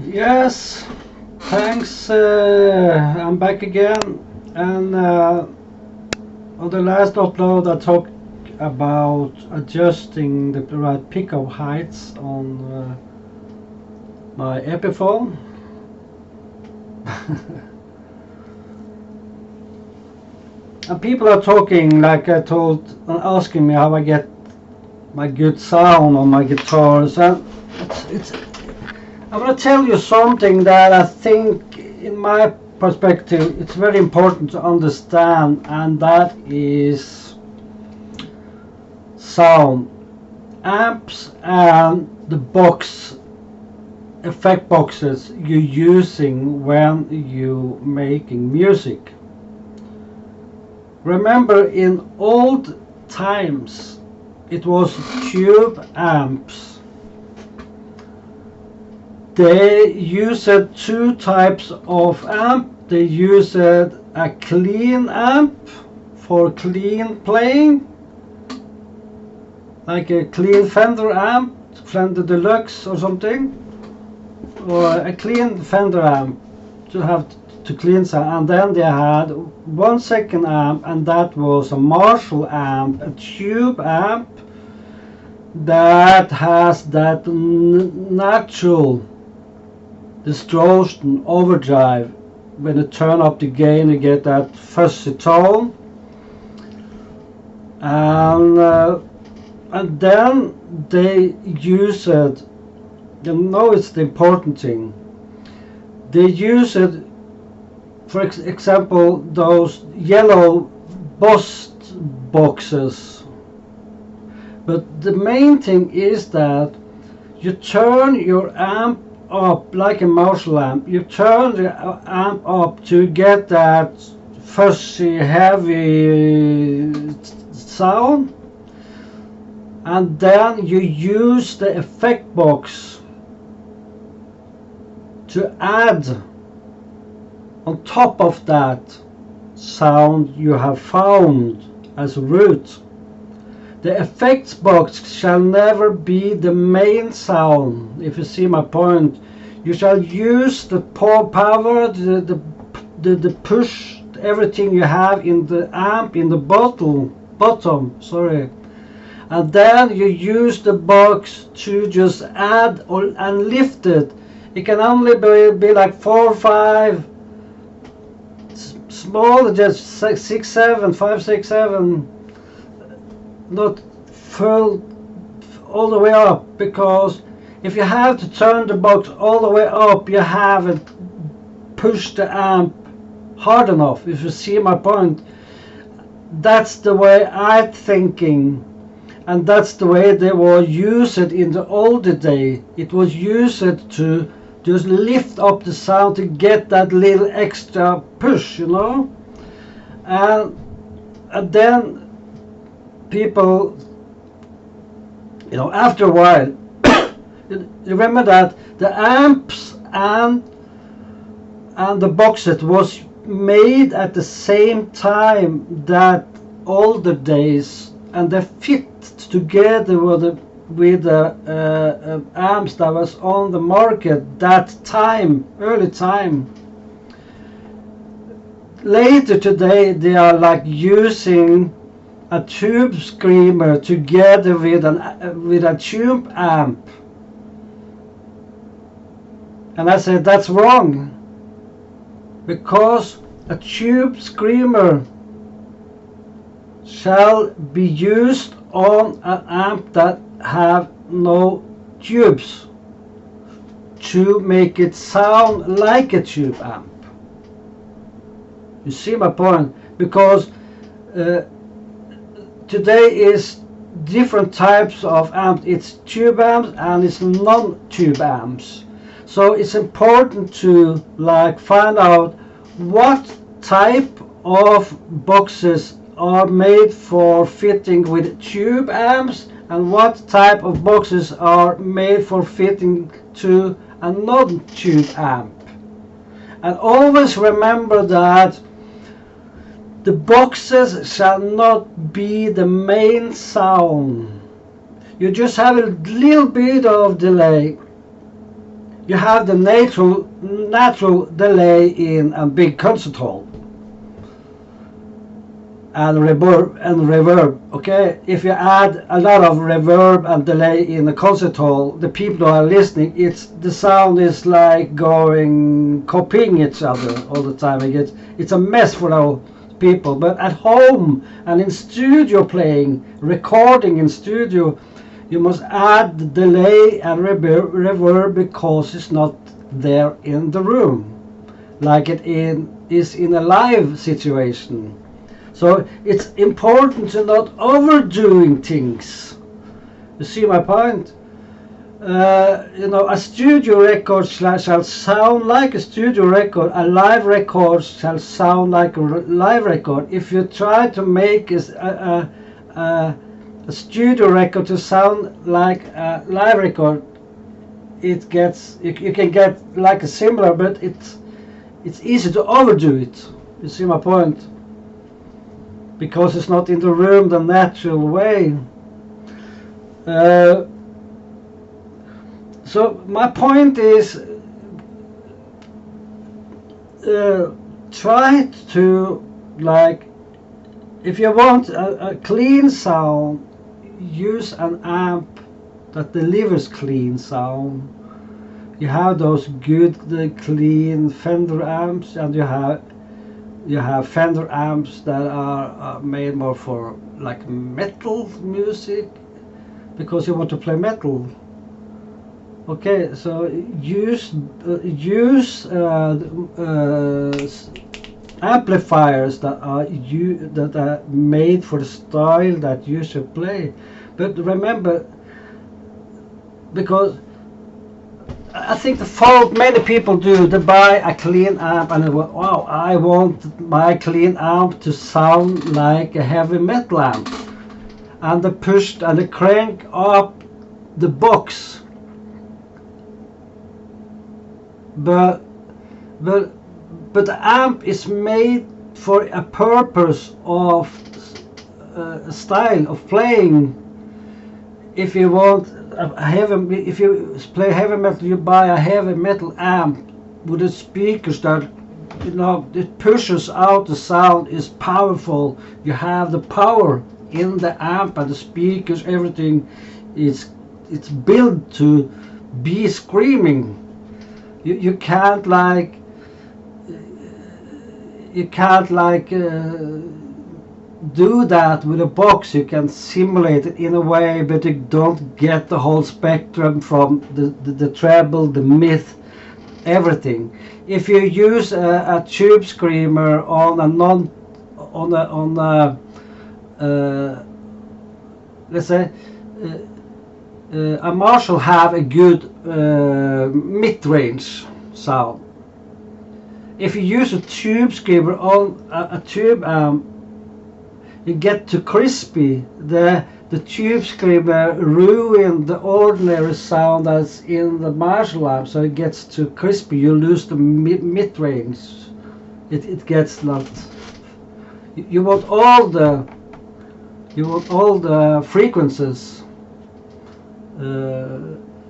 Yes, thanks. I'm back again, and on the last upload I talked about adjusting the right pickup heights on my Epiphone. And people are talking, like I told, and asking me how I get my good sound on my guitars, and it's I'm going to tell you something that I think, in my perspective, it's very important to understand, and that is sound. Amps and the effect boxes you're using when you're making music. Remember, in old times, it was tube amps. They used two types of amp. They used a clean amp for clean playing, like a clean Fender amp, Fender Deluxe or something, or a clean Fender amp to have to clean sound. And then they had one second amp, and that was a Marshall amp, a tube amp that has that natural distortion overdrive. When you turn up the gain, you get that fuzzy tone, and then they use it. You know, it's the important thing. They use it, for example, those yellow Boss boxes. But the main thing is that you turn your amp up like a Marshall amp. You turn the amp up to get that fuzzy, heavy sound, and then you use the effect box to add on top of that sound you have found as root. The effects box shall never be the main sound. If you see my point, you shall use the power, the push, everything you have in the amp in the bottom, sorry, and then you use the box to just add and lift it. It can only be like 4 or 5 small, just 6, 7, 5, 6, 7. Not full all the way up, because if you have to turn the box all the way up, you haven't pushed the amp hard enough. If you see my point, that's the way I'm thinking, and that's the way they were used in the older day. It was used to just lift up the sound to get that little extra push, you know, and then people, you know, after a while, remember that the amps and the boxes was made at the same time that older days, and they fit together with the amps that was on the market that time, early time. Later today, they are like using a tube screamer together with a tube amp, and I said that's wrong, because a tube screamer shall be used on an amp that have no tubes to make it sound like a tube amp. You see my point? Because today is different types of amps. It's tube amps and it's non-tube amps. So it's important to like find out what type of boxes are made for fitting with tube amps and what type of boxes are made for fitting to a non-tube amp. And always remember that the boxes shall not be the main sound. You just have a little bit of delay, you have the natural delay in a big concert hall and reverb. Okay, if you add a lot of reverb and delay in a concert hall, the people who are listening, the sound is like going copying each other all the time. It's a mess for those people. But at home and in studio playing, recording in studio, you must add the delay and reverb because it's not there in the room, like it is in a live situation. So it's important to not overdoing things. You see my point? A studio record shall sound like a studio record. A live record shall sound like a live record. If you try to make a studio record to sound like a live record, it gets you can get like a similar, but it's easy to overdo it. You see my point? Because it's not in the room the natural way. So my point is, try to, like, if you want a clean sound, use an amp that delivers clean sound. You have those good, clean Fender amps, and you have Fender amps that are made more for like metal music, because you want to play metal. Okay, so use amplifiers that are made for the style that you should play. But remember, because I think the fault many people do, they buy a clean amp and they go, wow, I want my clean amp to sound like a heavy metal amp. And they push and they crank up the box. But the amp is made for a purpose of a style of playing. If you want if you play heavy metal, you buy a heavy metal amp with the speakers that, it pushes out the sound, is powerful. You have the power in the amp and the speakers, everything it's built to be screaming. You can't do that with a box. You can simulate it in a way, but you don't get the whole spectrum from the treble, the mid, everything. If you use a tube screamer on a let's say a Marshall have a good mid-range sound. If you use a tube screamer on a tube amp, you get too crispy. The tube screamer ruins the ordinary sound that's in the Marshall amp, so it gets too crispy. You lose the mid-range. It gets not. You want all the frequencies.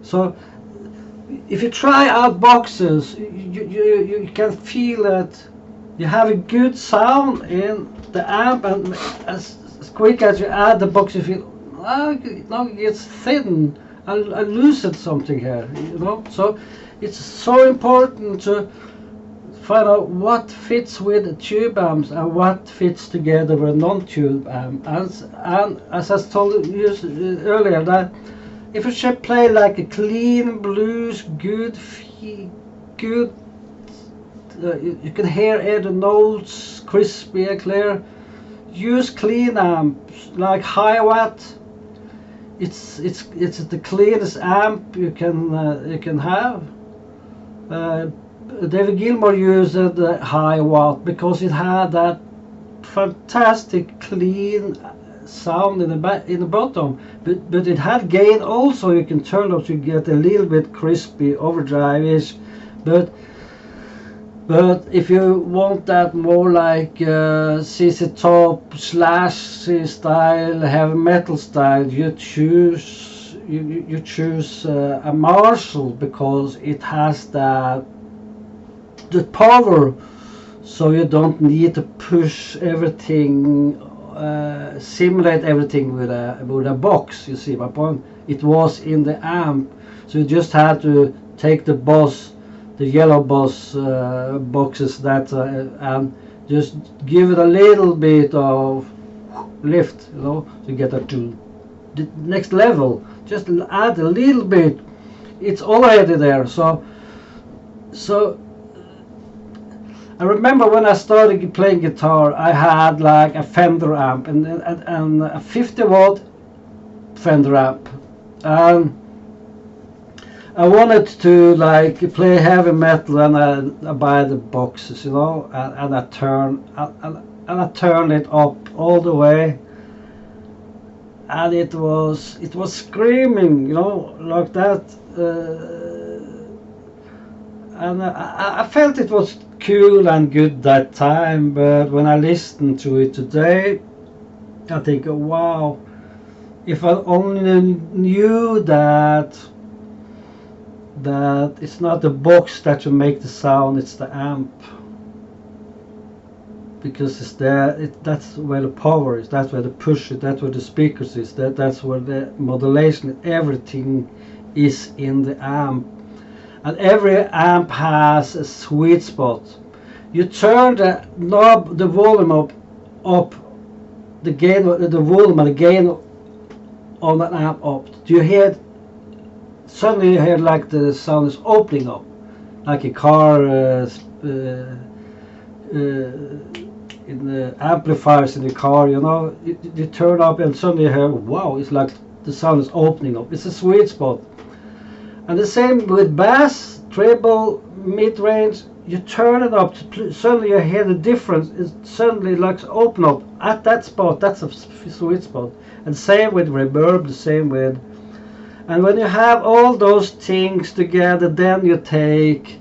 So if you try out boxes, you can feel that you have a good sound in the amp, and as quick as you add the box, you feel, now it gets thin. I loosened something here, So it's so important to find out what fits with tube amps and what fits together with non-tube amp. And as I told you earlier, that if you should play like a clean blues, good, you can hear the notes crispy and clear. Use clean amps like high watt. It's the cleanest amp you can have. David Gilmour used the high watt because it had that fantastic clean sound in the bottom, but it had gain also. You can turn up to get a little bit crispy, overdrive-ish, but if you want that more like CC Top / C style, heavy metal style, you you choose a Marshall because it has the power, so you don't need to push everything, simulate everything with a box. You see my point? It was in the amp, so you just had to take the yellow Boss boxes and just give it a little bit of lift, to get it to the next level. Just add a little bit. It's already there. So I remember when I started playing guitar, I had like a Fender amp and a 50-watt Fender amp, and I wanted to like play heavy metal, and I buy the boxes, and I turn it up all the way, and it was screaming, like that, and I felt it was cool and good that time. But when I listen to it today, I think, wow, if I only knew that it's not the box that you make the sound, it's the amp, because it's there. That's where the power is. That's where the push is. That's where the speakers is. That's where the modulation. Everything is in the amp, and every amp has a sweet spot. You turn the knob, the volume up, the gain, the volume and the gain on an amp up. Do you hear? Suddenly you hear like the sound is opening up, like a car in the amplifiers in the car. You turn up and suddenly you hear, wow, it's like the sound is opening up. It's a sweet spot. And the same with bass, treble, mid-range. You turn it up, suddenly you hear the difference. It suddenly like open up at that spot. That's a sweet spot. And same with reverb, the same with. And when you have all those things together, then you take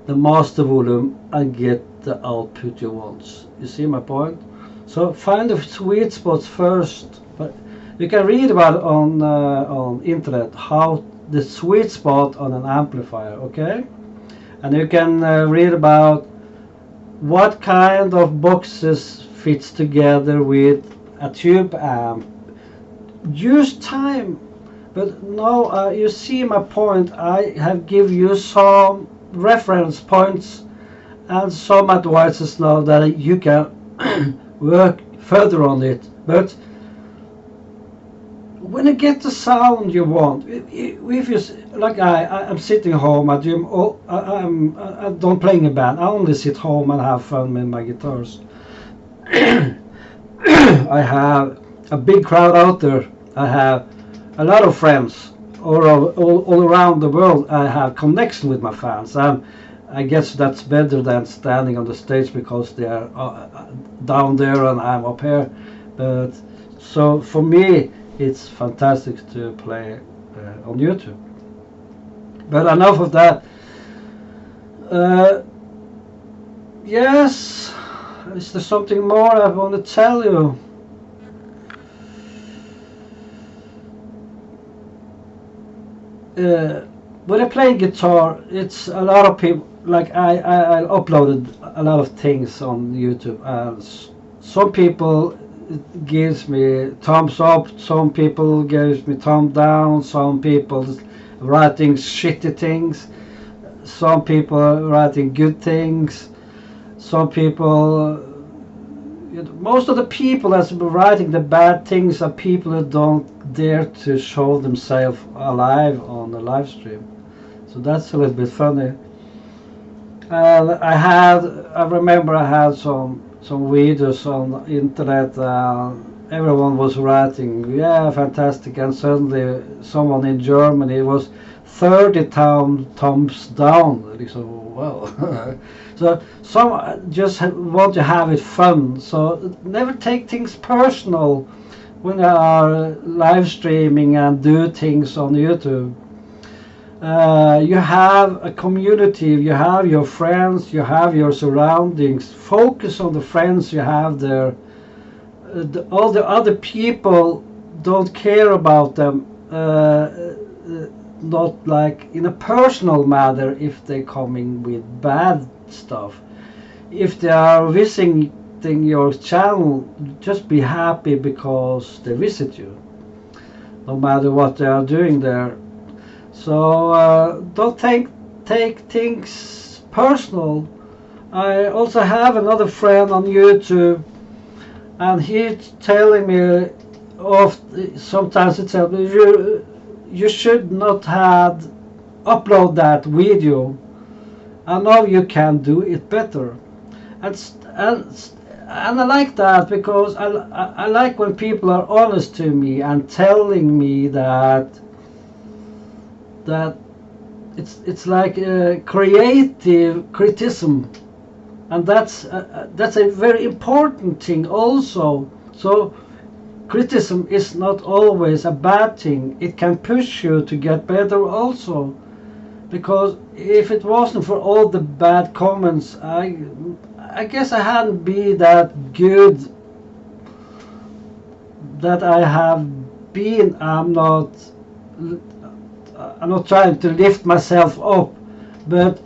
the master volume and get the output you want. You see my point? So find the sweet spots first. But you can read about it on internet, how the sweet spot on an amplifier, okay? And you can read about what kind of boxes fits together with a tube amp. Use time. But now you see my point. I have given you some reference points and some advices now that you can work further on it. But when you get the sound you want, if you like, I'm sitting home at gym. I don't play in a band. I only sit home and have fun with my guitars. I have a big crowd out there. I have a lot of friends all around the world. I have connection with my fans, and I guess that's better than standing on the stage because they are down there and I'm up here. But so for me, it's fantastic to play on YouTube. But enough of that. Yes, is there something more I want to tell you? When I play guitar, it's a lot of people. Like I uploaded a lot of things on YouTube, and some people gives me thumbs up, some people gives me thumb down, some people writing shitty things, some people writing good things, some people. Most of the people that's writing the bad things are people who don't dare to show themselves alive on the live stream. So that's a little bit funny. And I remember I had some videos on internet. Everyone was writing, yeah, fantastic, and suddenly someone in Germany was 30 thumbs down. And so, well, so some just want to have it fun. So never take things personal when you are live streaming and do things on YouTube. You have a community, you have your friends, you have your surroundings. Focus on the friends you have there. All the other people, don't care about them. not like in a personal matter if they're coming with bad stuff. If they are visiting your channel, just be happy because they visit you, no matter what they are doing there. So don't take things personal. I also have another friend on YouTube, and he's telling me sometimes it's you should not have upload that video. I know you can do it better, and and I like that because I like when people are honest to me and telling me that it's like a creative criticism, and that's a very important thing also. So criticism is not always a bad thing. It can push you to get better also, because if it wasn't for all the bad comments, I guess I hadn't been that good that I have been. I'm not trying to lift myself up, but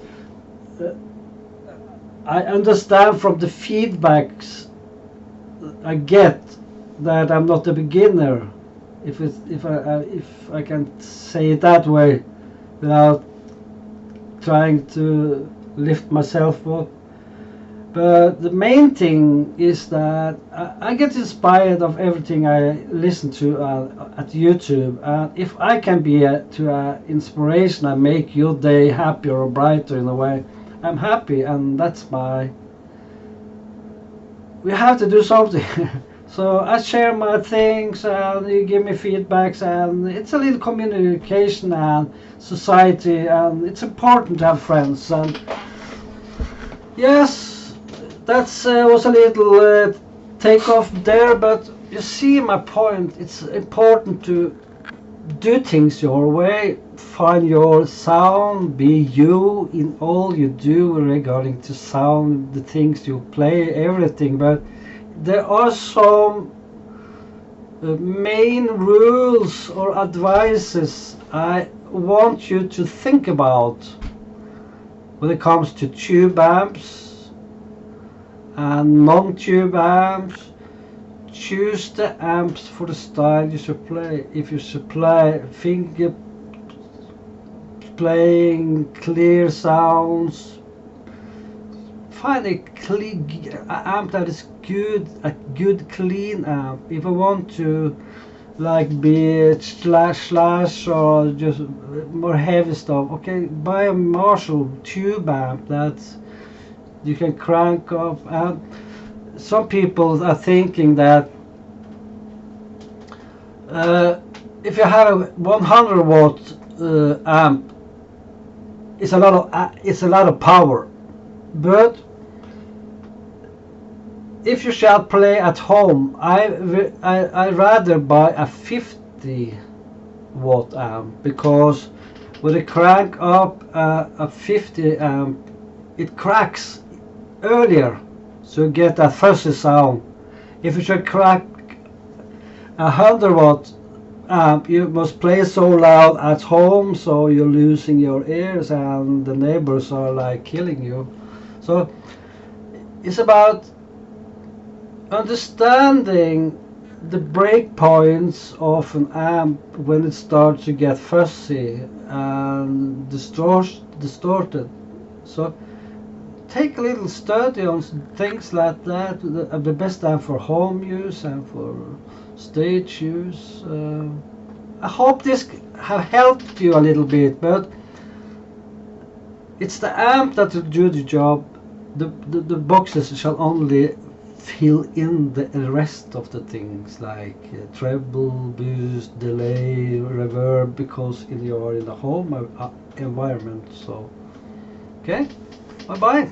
I understand from the feedbacks I get that I'm not a beginner, if I can say it that way without trying to lift myself up. But the main thing is that I get inspired of everything I listen to at YouTube, and if I can be to inspiration and make your day happier or brighter in a way, I'm happy, and that's my. We have to do something. So I share my things, and you give me feedbacks, and it's a little communication and society, and it's important to have friends. And yes, that's was a little takeoff there, but you see my point. It's important to do things your way, find your sound, be you in all you do regarding to sound, the things you play, everything. But there are some main rules or advices I want you to think about when it comes to tube amps and non-tube amps. Choose the amps for the style you should play. If you should play finger playing, clear sounds, find a amp that is good, a good clean amp. If I want to like be slash or just more heavy stuff, okay, buy a Marshall tube amp that you can crank up. And some people are thinking that if you have a 100 watt amp, it's a lot of power. But if you shall play at home, I rather buy a 50 watt amp, because when you crank up a 50 amp, it cracks earlier, so you get that fuzzy sound. If you should crack a 100 watt amp, you must play so loud at home, so you're losing your ears and the neighbors are like killing you. So it's about understanding the break points of an amp when it starts to get fuzzy and distorted. So take a little study on things like that. The best amp for home use and for stage use. I hope this have helped you a little bit, but it's the amp that will do the job. The boxes shall only fill in the rest of the things like treble, boost, delay, reverb, because you are in a home environment. So okay, bye bye.